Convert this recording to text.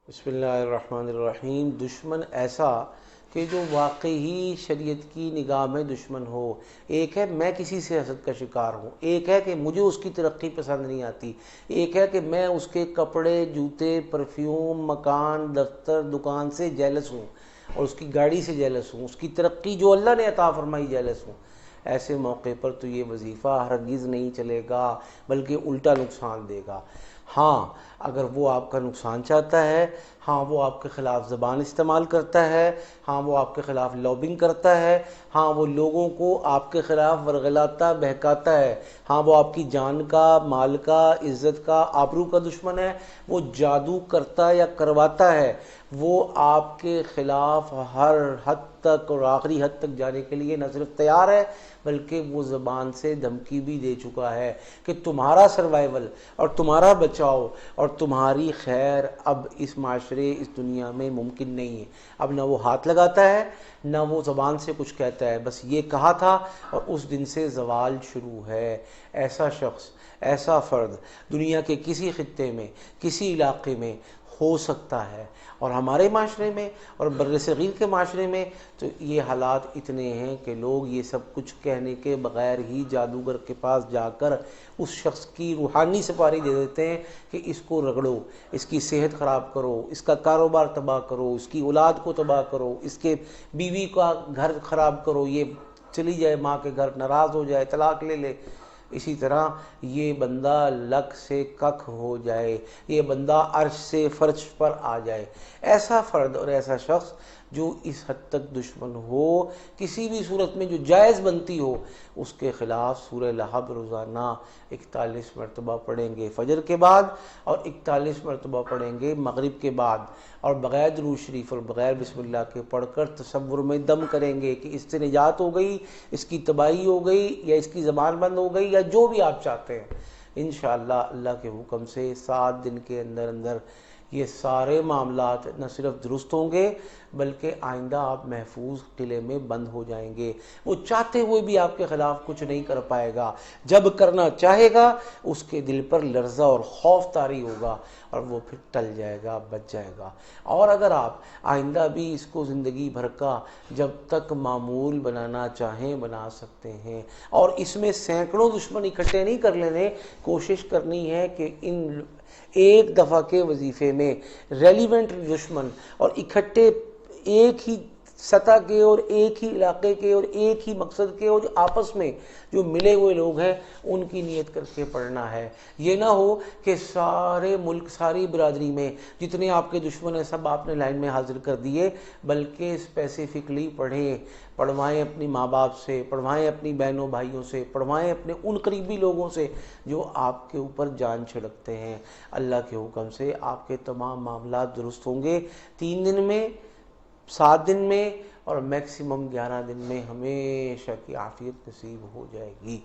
بسم اللہ الرحمن الرحیم۔ دشمن ایسا کہ جو واقعی شریعت کی نگاہ میں دشمن ہو۔ ایک ہے میں کسی سے حسد کا شکار ہوں، ایک ہے کہ مجھے اس کی ترقی پسند نہیں آتی، ایک ہے کہ میں اس کے کپڑے، جوتے، پرفیوم، مکان، دفتر، دکان سے جیلس ہوں اور اس کی گاڑی سے جیلس ہوں، اس کی ترقی جو اللہ نے عطا فرمائی جیلس ہوں۔ ایسے موقع پر تو یہ وظیفہ ہرگز نہیں چلے گا، بلکہ الٹا نقصان دے گا۔ ہاں، اگر وہ آپ کا نقصان چاہتا ہے، ہاں وہ آپ کے خلاف زبان استعمال کرتا ہے، ہاں وہ آپ کے خلاف لابنگ کرتا ہے، ہاں وہ لوگوں کو آپ کے خلاف ورغلاتا بہکاتا ہے، ہاں وہ آپ کی جان کا، مال کا، عزت کا، آبرو کا دشمن ہے، وہ جادو کرتا یا کرواتا ہے، وہ آپ کے خلاف ہر حد تک اور آخری حد تک جانے کے لیے نہ صرف تیار ہے بلکہ وہ زبان سے دھمکی بھی دے چکا ہے کہ تمہارا سروائیول اور تمہارا بچاؤ اور تمہاری خیر اب اس معاشرے، اس دنیا میں ممکن نہیں ہے۔ اب نہ وہ ہاتھ لگاتا ہے، نہ وہ زبان سے کچھ کہتا ہے، بس یہ کہا تھا اور اس دن سے زوال شروع ہے۔ ایسا شخص، ایسا فرد دنیا کے کسی خطے میں، کسی علاقے میں ہو سکتا ہے، اور ہمارے معاشرے میں اور بر صغیر کے معاشرے میں تو یہ حالات اتنے ہیں کہ لوگ یہ سب کچھ کہنے کے بغیر ہی جادوگر کے پاس جا کر اس شخص کی روحانی سپاری دے دیتے ہیں کہ اس کو رگڑو، اس کی صحت خراب کرو، اس کا کاروبار تباہ کرو، اس کی اولاد کو تباہ کرو، اس کے بیوی کا گھر خراب کرو، یہ چلی جائے ماں کے گھر، ناراض ہو جائے، طلاق لے لے، اسی طرح یہ بندہ لک سے ککھ ہو جائے، یہ بندہ عرش سے فرش پر آ جائے۔ ایسا فرد اور ایسا شخص جو اس حد تک دشمن ہو، کسی بھی صورت میں جو جائز بنتی ہو، اس کے خلاف سورہ لہب روزانہ 41 مرتبہ پڑھیں گے فجر کے بعد، اور 41 مرتبہ پڑھیں گے مغرب کے بعد، اور بغیر درود شریف اور بغیر بسم اللہ کے پڑھ کر تصور میں دم کریں گے کہ اس سے نجات ہو گئی، اس کی تباہی ہو گئی، یا اس کی زبان بند ہو گئی، یا جو بھی آپ چاہتے ہیں۔ انشاءاللہ اللہ کے حکم سے 7 دن کے اندر اندر یہ سارے معاملات نہ صرف درست ہوں گے بلکہ آئندہ آپ محفوظ قلعے میں بند ہو جائیں گے۔ وہ چاہتے ہوئے بھی آپ کے خلاف کچھ نہیں کر پائے گا، جب کرنا چاہے گا اس کے دل پر لرزہ اور خوف طاری ہوگا اور وہ پھر ٹل جائے گا، بچ جائے گا۔ اور اگر آپ آئندہ بھی اس کو زندگی بھر کا جب تک معمول بنانا چاہیں بنا سکتے ہیں، اور اس میں سینکڑوں دشمن اکٹھے نہیں کر لینے، کوشش کرنی ہے کہ ان ایک دفعہ کے وظیفے میں ریلیونٹ دشمن اور اکٹھے ایک ہی سطح کے اور ایک ہی علاقے کے اور ایک ہی مقصد کے اور آپس میں جو ملے ہوئے لوگ ہیں ان کی نیت کر کے پڑھنا ہے۔ یہ نہ ہو کہ سارے ملک، ساری برادری میں جتنے آپ کے دشمن ہیں سب آپ نے لائن میں حاضر کر دیے، بلکہ اسپیسیفکلی پڑھیں، پڑھوائیں اپنی ماں باپ سے، پڑھوائیں اپنی بہنوں بھائیوں سے، پڑھوائیں اپنے ان قریبی لوگوں سے جو آپ کے اوپر جان چھڑکتے ہیں۔ اللہ کے حکم سے آپ کے تمام معاملات درست ہوں گے۔ 3 دن میں، 7 دن میں اور میکسیمم 11 دن میں ہمیشہ کی عافیت نصیب ہو جائے گی۔